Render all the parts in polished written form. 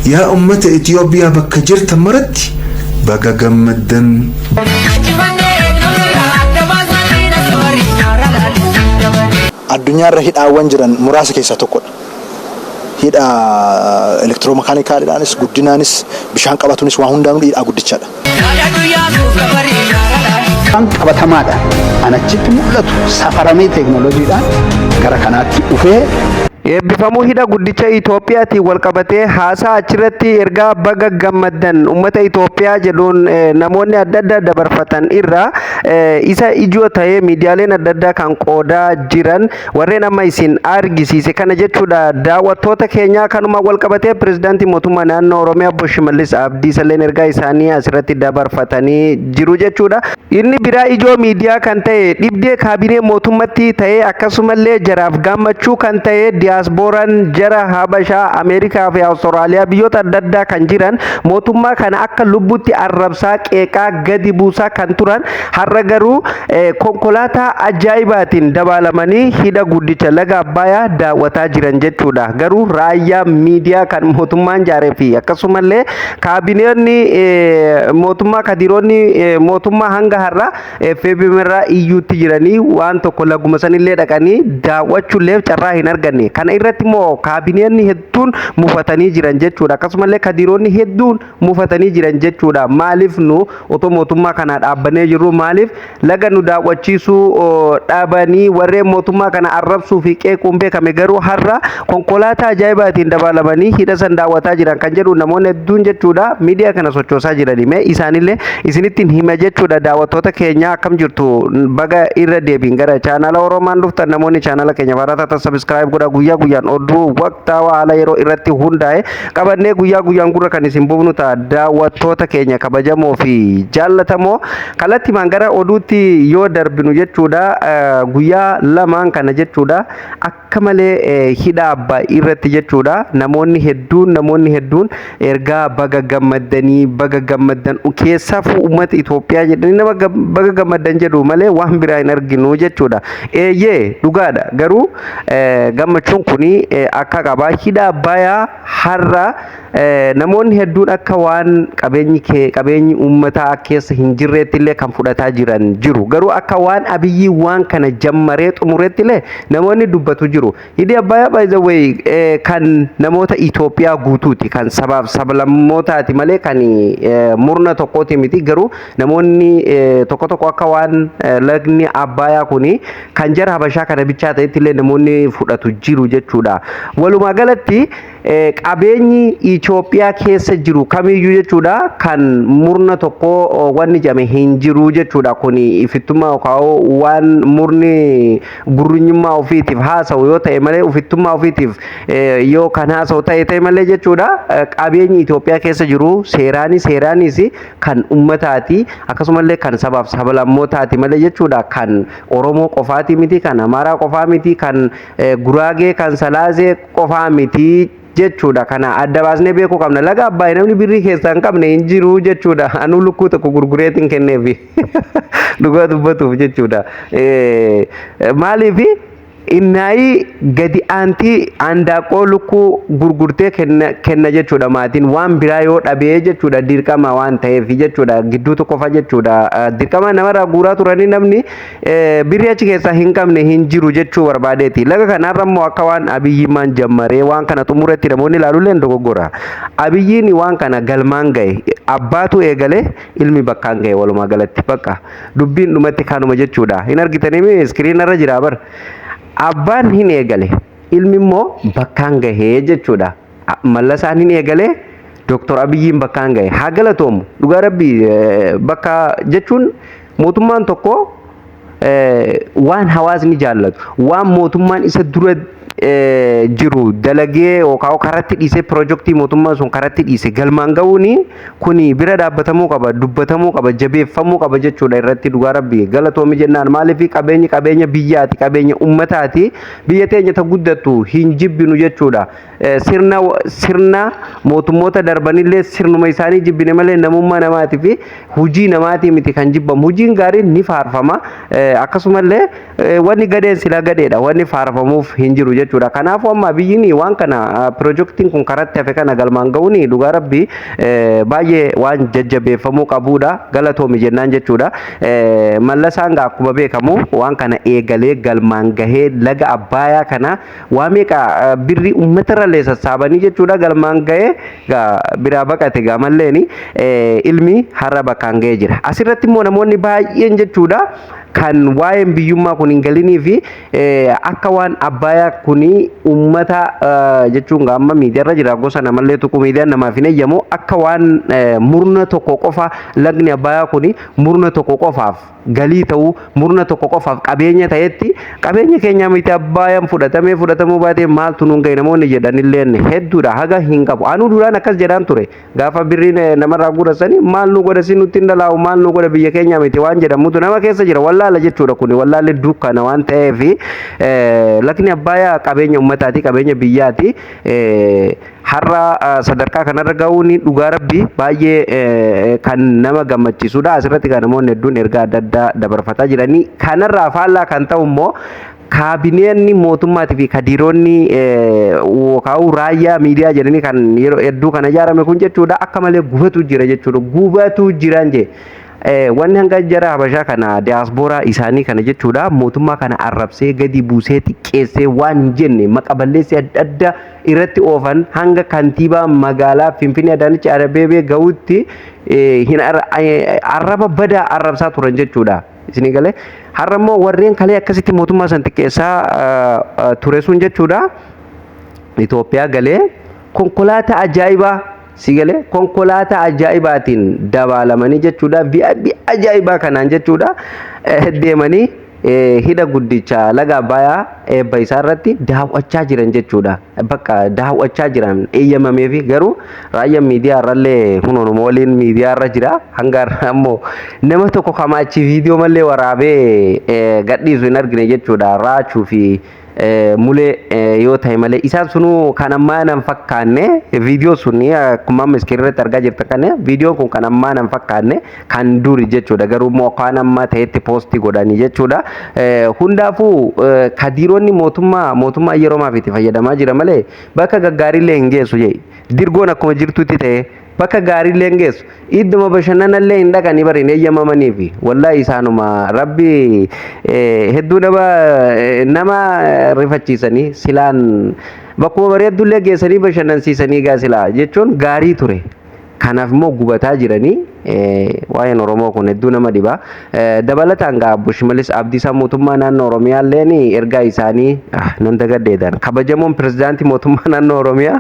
يا أمة إثيوبيا بكجر تمرت بقى جمدن الدنيا رهيد أوان جران مراسك يساتوكل هيدا إلكتروميكانيكال دانس قدنانس بشان قباتونس وهون دامن هيدا قدتشاد كان قباتمادا أنا جيت مولد سفرامي تكنولوجي دان كراكانات وفي Eebbifamu hidha guddicha Itoophiyaati wal qabatee haasaa achirratti ergaa baga gammaddan uummata Itoophiyaa jedhuun namoonni adda addaa dabarfatan irra isa ijoo ta'ee miidiyaaleen adda addaa kan qoodaa jiran warreen amma isin argisiise kana jechuudha. Daawwattoota keenyaa kanuma wal qabatee pirezidaantii mootummaa naannoo Oromiyaa Obbo Shimallis Abdiisalleen ergaa isaanii asirratti dabarfatanii jiru jechuudha. Inni biraa ijoo miidiyaa kan ta'e dhibdee kaabinee mootummatti ta'ee akkasumallee jaraaf gammachuu kan ta'e diasporaan jara Habashaa Ameerikaa fi Awustiraaliyaa biyyoota adda addaa kan jiran mootummaa kana akka lubbutti arrabsaa qeeqaa gadi buusaa kan turan har'a garuu konkolaataa ajaa'ibaatiin dabalamanii hidha guddicha laga Abbayyaa daawwataa jiran jechuudha. Garuu raayyaa miidiyaa kan mootummaan jaaree fi akkasumallee kaabineonni mootummaa kadiroonni mootummaa hanga har'a feebimirraa iyyuutti jiranii waan tokko laguma sanillee dhaqanii daawwachuullee carraa hin arganne. Kana irratti immoo kaabineonni hedduun mufatanii jiran jechuudha. Akkasumallee kadiroonni hedduun mufatanii jiran jechuudha. Maaliif nu otoo mootummaa kana dhaabbannee jirru maaliif laga nu daawwachiisuu dhaabanii warreen mootummaa kana arrabsuu fi qeequun beekame garuu har'a konkolaataa ajaa'ibaatiin dabalamanii hidha san daawwataa jiran kan jedhu namoonni hedduun jechuudha. Miidiyaa kana sochoosaa jiranii mee isaanillee isinittiin hima jechuudha. Daawwattoota keenya akkam jirtu baga irra deebiin gara chaanala Oromaan dhuftan namoonni chaanala keenya baratatan subscribe godha guyyaa guyyaan oduu waqtaawaa haala yeroo irratti hundaa'e qabannee guyyaa guyyaan gurra kan isin buufnu ta'a. Daawwattoota keenya kabajamoo fi jaallatamoo kallattimaan gara oduutti yoo darbinu jechuudha. Guyyaa lamaan kana jechuudha akka malee hidha Abbayyaa irratti jechuudha namoonni hedduun ergaa baga gammaddanii baga gammaddan keessaaf uummata Itoophiyaa jedhanii nama baga gammaddan jedhu malee waan biraa hin arginu jechuudha. Eeyyee dhugaadha garuu gammachuun kuni akka qabaa hidha Abbayyaa har'a namoonni hedduun akka waan qabeenyi uummataa keessa hin jirreetti illee kan fudhataa jiran jiru. Garuu akka waan Abiyyi waan kana jammaree xumureetti illee namoonni dubbatu jiru. Hidhi Abbayyaa by the way kan namoota Itoophiyaa guutuuti kan sabaaf sablammootaati malee kan murna tokkooti miti. Garuu namoonni tokko tokko akka waan lagni Abbayyaa kuni kan jara Habashaa kana bichaa ta'etti illee namoonni fudhatu jiru jechuudha. Walumaa galatti qabeenyi Itoophiyaa keessa jiru kamiyyuu jechuudha kan murna tokko wanni jame hin jiru jechuudha. Kuni ifittummaa yookaan waan murni gurrunyummaa ofiitiif haasa'u yoo ta'e malee ifittummaa ofiitiif yoo kan haasa'u ta'e malee jechuudha. Qabeenyi Itoophiyaa keessa jiru seeraanis kan ummataati akkasumallee kan sabaaf sablammootaati malee jechuudha. Kan Oromoo qofaati miti, kan Amaaraa qofaa miti, kan Guraagee kan Salaazee qofaa miti jechuudha. Kana adda baasnee beekuu qabna. Laga Abbayyaa namni birrii keessaa hin qabne hin jiru jechuudha. Anuu lukkuu tokko gurgureetiin kenneefi dhugaa dubbatuuf jechuudha. Maaliif innaayi gadi aantii handaaqqoo lukkuu gurgurtee kenna jechuudha. Maatiin waan biraa yoo dhabee jechuudha dirqama waan ta'eef jechuudha gidduutu qofa jechuudha. Dirqama namarraa guuraa turanii namni birrii achi keessaa hin qabne hin jiru jechuu barbaadeeti. Laga kanarra immoo akka waan Abiyyiin jammaree waan kana xumuretti namoonni ilaaluullee dogoggora. Abiyyiin waan kana galmaan gahe abbaatu eegale ilmi bakkaan gahe walumaa galatti bakka dubbiin dhumatti kanuma jechuudha. Hin argitanii iskiriinarra jira bar. Abbaan hin eegale ilmi immoo bakkaan gahee jechuudha. Mallasaan hin eegale Dr. Abiyyiin bakkaan gahe haa galatoomu dhugaa rabbii bakka jechuun mootummaan tokko waan hawaasni jaallatu waan mootummaan isa dura jiru dalagee yookaan karatti dhiisee piroojeektii mootummaa sun karatti dhiise galmaan ga'uuni kuni bira dhaabbatamuu qaba dubbatamuu qaba jabeeffamuu qaba jechuudha. Irratti dhugaa rabbii galatoomi jennaan maaliif qabeenya biyyaati qabeenya ummataati biyya teenya ta guddatu hin jibbinu jechuudha. Sirna mootummoota darbanillee sirnuma isaanii jibbine malee namummaa namaati fi hujii namaati miti kan jibbamu. Hujiin gaariin ni faarfama akkasumallee wanni gadeen sila gadeedha wanni faarfamuuf hin jiru jechuudha. jechuudha. Kanaafuu amma biyyiin waan kana piroojeektiin kun karatti hafe kana galmaan ga'uun dhugaa rabbii baay'ee waan jajjabeeffamuu qabudha. Galatoomi jennaan jechuudha. Mallasaan akkuma beekamu waan kana eegalee galmaan gahee laga Abbayaa kana waa meeqa birri uummatarra sassaabanii jechuudha galmaan gahee biraa baqate gaamalleeni ilmi har'a bakkaan gahee jira. Asirratti immoo namoonni baay'een jechuudha kan waa'een biyyummaa kun hin galinii fi akka waan Abbayaa kuni uummata jechuun amma miidiyaarra jira gosa namallee tokko miidiyaan namaaf hin eeyyamu akka waan murna tokko qofa lagni Abbayaa kuni murna tokko qofaaf galii ta'uu murna tokko qofaaf qabeenya ta'etti qabeenya keenya miti Abbayaan fudhatamuu baatee maaltu nuun gahe namoonni jedhanillee hedduudha haga hin qabu. Anuu duraan akkas jedhaan ture gaafa birriin namarraa guurasanii maal nu godha si nutti hin dalaa'u maal nu godha biyya keenya miti waan jedhamutu nama keessa jira wallaala jechuudha kuni wallaalli dukkana waan ta'eef lagni Abbayaa qabeenya uummataati qabeenya biyyaati. Har'a sadarkaa kanarra ga'uun dhugaa rabbii baay'ee kan nama gammachiisudha. Asirratti kan namoonni hedduun ergaa adda addaa dabarfataa jiranii kanarraa faallaa kan ta'u immoo kaabineenni mootummaatii fi kadiroonni yookaan raayyaa miidiyaa jedhanii kan yeroo hedduu kana ijaarame kun jechuudha akka malee gubatu jira jechuudha gubatu jiran jee. Wanni hanga jara Habashaa kana diaasporaa isaanii kana jechuudha mootummaa kana arrabsee gadi buusee xiqqeessee waan hin jenne maqaballeessee adda addaa irratti oofan hanga kantiibaa magaalaa Finfinnee Adaanech Abeebee ga'utti hin arraba badaa arrabsaa turan jechuudha. Isin galee har'a immoo warreen kalee akkasitti mootummaa san xiqqeessaa ture sun jechuudha Itoophiyaa galee konkolaataa ajaa'ibaa Sigale konkolaataa ajaa'ibaatiin dabaalamanii jechuudha VIP ajaa'ibaa kanaan jechuudha deemanii hidha guddicha laga Abbayaa eebba isaa irratti daawwachaa jiran jechuudha. Bakka daawwachaa jiran eeyyamamee fi garuu raayyaan miidiyaa irrallee hunoonuma waliin miidiyaa irra jira hanga ammoo nama tokko kamaachi viidiyoo mallee waraabee gadhiisu hin argine jechuudha raachuu fi mulee yoo ta'e malee isaan sunu kan ammaa nan fakkaanne viidiyoo suni akkuma amma iskiriirratti argaa jirtan kana viidiyoon kun kan ammaa nan fakkaanne kan duri jechuudha garuu immoo kan ammaa ta'etti poostii godhanii jechuudha. Hundaafuu kadiroonni mootummaa yeroo maaf itti fayyadamaa jira malee bakka gaggaariillee hin geessu jee dirgoon akkuma jirtutti ta'e bakka gaariillee hin geessu idduma bashannanallee hin dhaqanii bariin eeyyamamanii fi wallaahi isaanuma rabbi hedduu nama rifachiisanii silaan bakkuma bareeddullee geessanii bashannansiisanii gaa silaa jechuun gaarii ture. Kanaaf immoo gubataa jiranii waa'een Oromoo kun hedduu nama dhiba. Dabalataan gaa Obbo Shimallis Abdiisaa mootummaa naannoo Oromiyaa illeen ergaa isaanii nan dagaddeedan kabajamoon pirezidaantii mootummaa naannoo Oromiyaa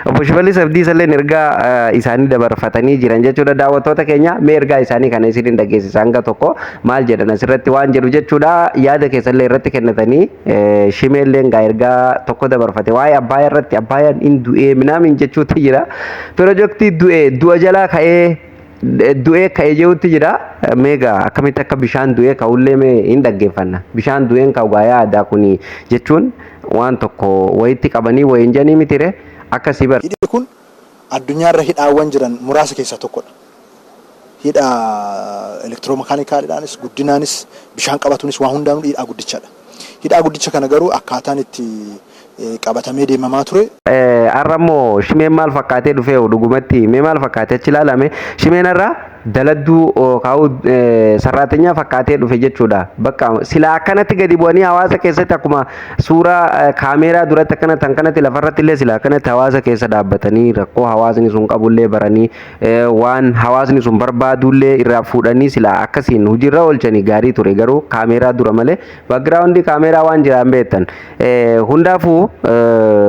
Obbo Shimallis Abdiisaa illeen ergaa isaanii dabarfatanii jiran jechuudha. Daawwattoota keenya mee ergaa isaanii kana isin dhageessisa hanga tokko maal jedhan asirratti waan jedhu jechuudha. Yaada keessallee irratti kennatanii Shimeelleen gaa ergaa tokko dabarfate waa'ee Abbayaa irratti Abbayaan hin du'ee minaamin jechuutti jira. Piroojeektii du'a jalaa du'ee ka'ee jechuutti jira. Meegaa akkamitti akka bishaan du'ee ka'ullee mee hin dhaggeeffanna. Bishaan du'een ka'u gaa yaada kuni jechuun waan tokko wayitti qabanii wayin janii mitire akkasii bar. Hidhi kun addunyaarra hidhaawwan jiran muraasa keessaa tokkodha. Hidha elektiroomakaanikaaliidhaanis guddinaanis bishaan qabatuunis waan hundaanuu hidhaa guddichaadha. Hidhaa guddicha kana garuu akkaataan itti qabatamee deemamaa ture. Arrammoo shimeen maal fakkaatee dhufee dhugumatti mee maal fakkaatee achi ilaalame shimeen irraa daladduu kaa'u sarraatenya fakkaatee dhufe jechuudha. Bakka silaa akkanatti gadi bu'anii hawaasa keessatti akkuma suuraa kaameeraa duratti akkanatti lafarratti illee silaa akkanatti hawaasa keessa dhaabbatanii rakkoo hawaasni sun qabullee baranii waan hawaasni sun barbaadullee irraa fuudhanii silaa akkasiin hojiirra oolchanii gaarii ture garuu kaameeraa dura malee background kaameeraa waan jiraan beektan hundaafuu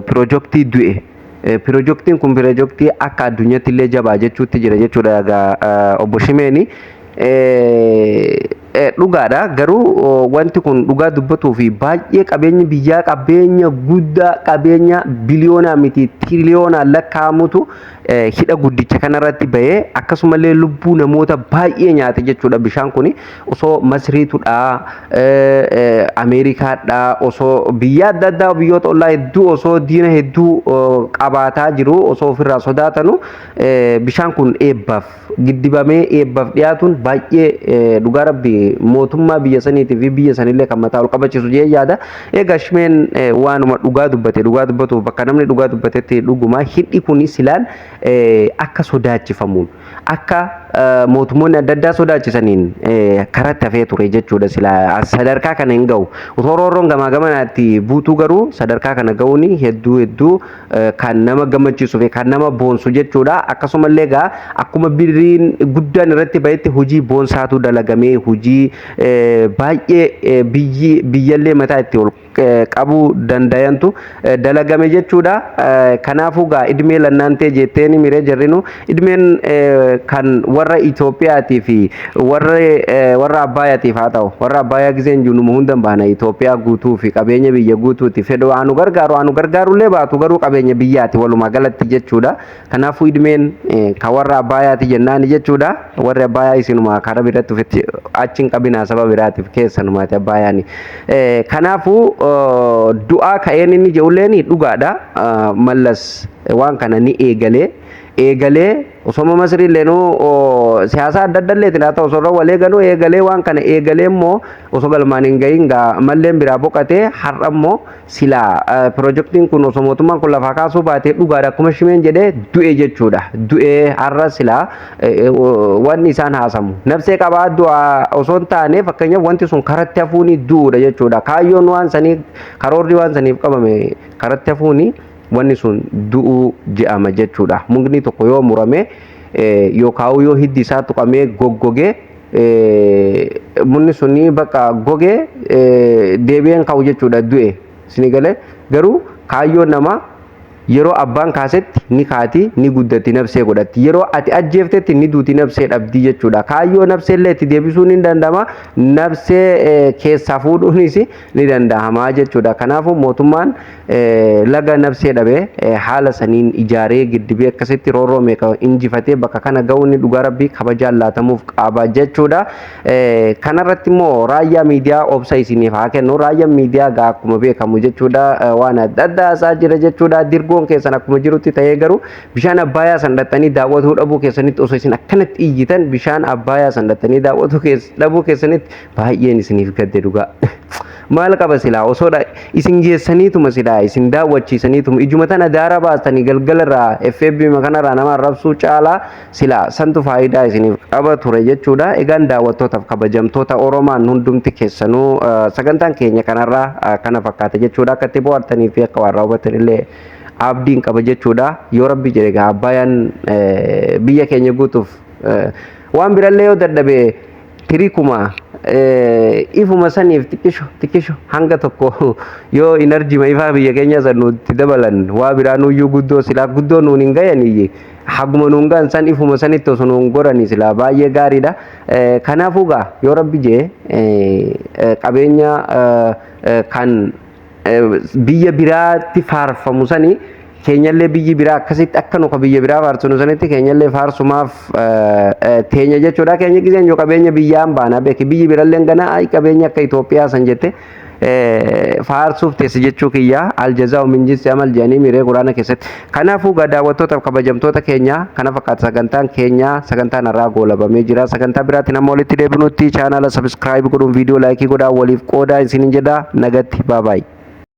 piroojeektii du'e. Piroojeektiin kun piroojeektii akka addunyaatti illee jabaa jechuutti jira jechuudha Obbo Shimeeni. Dhugaadha garuu wanti kun dhugaa dubbatuu fi baay'ee qabeenyi biyyaa qabeenya guddaa qabeenya biliyoonaa miti tiriliyoonaan lakkaa'amutu hidha guddicha kanarratti bahee akkasumallee lubbuu namoota baay'ee nyaate jechuudha. Bishaan kun osoo Masriitudha Ameerikaadha osoo biyya adda addaa biyyoota ollaa hedduu osoo diina hedduu qabaataa jiru osoo ofirraa sodaatanu bishaan kun eebbaaf giddibamee eebbaaf dhiyaatuun baay'ee dhugaa rabbii mootummaa biyya saniitii fi biyya sanillee kan mataa ol qabachiisu jee yaada. Egaa shimeen waanuma dhugaa dubbatuuf bakka namni dhugaa dubbatetti dhuguma hidhi kun silaan akka sodaachifamuun akka mootummoonni adda addaa sodaachisaniin karatti hafee ture jechuudha. Silaa sadarkaa kana hin ga'u. Otoo roorroon gamaa gamanaatti buutuu garuu sadarkaa kana ga'uun hedduu kan nama gammachiisuu fi kan nama boonsu jechuudha. Akkasumallee egaa akkuma birriin guddaan irratti bahetti hojii boonsaatu dalagamee hojii baay'ee biyyallee mataa itti ol qabuu dandayantu dalagame jechuudha. Kanaafuu gaa idmee lannaantee jetteeni miree jarrinu idmeen kan warra Itoophiyaatii fi warra Abbaayyaatiif haa ta'u warra Abbaayyaa giseen jiru nu hundan baana Itoophiyaa guutuu fi qabeenya biyya guutuuti fedhu anu gargaarullee baatu garuu qabeenya biyyaati walumaa galatti jechuudha. Kanaafuu idmeen kan warra Abbaayyaati jennaani jechuudha. Warri Abbaayyaa isinuma karaa biratti ufitti achiin qabinaa saba biraatiif keessanumaati Abbaayyaani. Kanaafuu du'aa ka'een inni jedhulleen dhugaadha. Mallas waan kana ni eegalee osoma Masrii leenuu siyaasa adda adda illee haa ta'u osoo walee galuu eegalee waan kana eegalee immoo osoo galmaan hin gahin malleen biraa boqatee har'a immoo silaa piroojeektiin kun osoo mootummaan kun lafaa kaasuu baatee dhugaadha akkuma shimeen jedhee du'e jechuudha. Du'ee har'a silaa wanni isaan haasamu nafsee qabaa du'aa osoo hin taane fakkeenyaaf wanti sun karatti hafuuni du'uudha jechuudha. Kaayyoon waan sanii karoorri waan saniif qabame karatti hafuuni wanni sun du'uu je'ama jechuudha. Mukni tokko yoo murame yookaan yoo hiddi isaa tuqamee goggogee mukni suni bakka gogee deebi'een ka'u jechuudha du'e. Isin galee garuu kaayyoon nama yeroo abbaan kaasetti ni kaati ni guddatti nafsee godhatti yeroo ati ajjeeftetti ni duuti nafsee dhabdi jechuudha. Kaayyoo nafsee illee itti deebisuun ni danda'ama nafsee keessaa fuudhuunis ni danda'ama jechuudha. Kanaafuu mootummaan laga nafsee dhabee haala saniin ijaaree giddibee akkasitti roorroo meeqa injifatee bakka kana ga'uun ni dhugaa rabbii kabajaan laatamuuf qaba jechuudha. Kanarratti immoo raayyaa miidiyaa obsa isiniif haa kennu. Raayyaan miidiyaa gaa akkuma beekamu jechuudha waan adda addaa isaa jira jechuudha. Dirgoon keessan akkuma jirutti ta'ee garuu bishaan Abbaayyaa san dhattanii daawwatuu dhabuu keessanitti osoo isin akkanatti iyyitan bishaan Abbaayyaa san dhattanii daawwatuu dhabuu keessanitti baay'een isiniif gadde dhugaa. Maal qaba silaa osoo isin geessaniituma silaa isin daawwachiisaniituma ijuma tana daara baastanii galgalarraa FB kanarraa nama arrabsuu caalaa silaa santu faayidaa isiniif qaba ture jechuudha. Egaan daawwattootaaf kabajamtoota Oromaan hundumti keessanuu sagantaan keenya kanarraa kana fakkaata jechuudha. Akka itti bohaartanii fi akka waan raawwatanillee abdiin qaba jechuudha. Yoo rabbi jedhe Abbaayaan biyya keenya guutuuf waan birallee yoo dadhabe tirikuma ifuma saniif xiqqisho hanga tokko yoo inerjii ifaa biyya keenya san nutti dabalan waa biraa nuyyuu guddoo silaa guddoo nuun hin gayanii haguma nuun gaan san ifuma sanitti osoo nuun goranii silaa baay'ee gaariidha. Kanaafuu gaa yoo rabbi jedhe qabeenya kan biyya biraatti faarfamu sanii keenyallee biyyi biraa akkasitti akka nuka biyya biraa faarsinu sanitti keenyallee faarsumaaf teenya jechuudha. Keenya giseen yoo qabeenya biyyaan baana beeki biyyi birallee gana qabeenya akka Itoophiyaa san jette faarsuuf teesse jechuu kiyya aljazaa'u min jinsi amal jedhanii miree quraana keessatti. Kanaafuu daawwattootaaf kabajamtoota keenya kana fakkaata sagantaan keenya sagantaan irraa goolabamee jira. Sagantaa biraatiin amma walitti deebinutti chaanaala sabiskiraayib godhuun viidiyoo laayikii godhaa waliif qoodaa isiniin jedha nagatti baabaay.